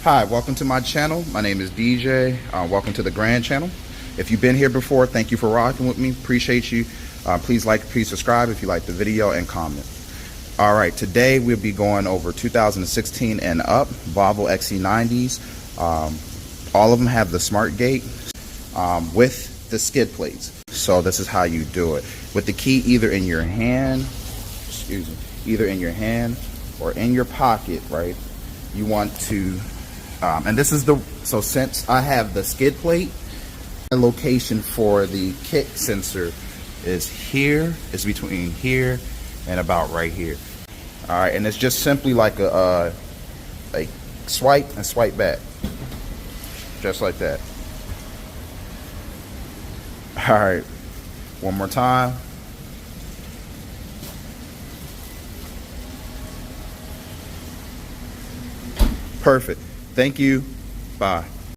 Hi, welcome to my channel. My name is DJ. Welcome to the Grand channel. If you've been here before, thank you for rocking with me. Appreciate you. Please like, please subscribe if you like the video, and comment. All right, today we'll be going over 2016 and up Volvo XC90s. All of them have the smart gate with the skid plates. So this is how you do it. With the key either in your hand, either in your hand or in your pocket, right? You want to and this is so since I have the skid plate, the location for the kick sensor is here. It's between here and about right here. All right, and it's just simply like a swipe and swipe back, just like that. All right, one more time. Perfect. Thank you. Bye.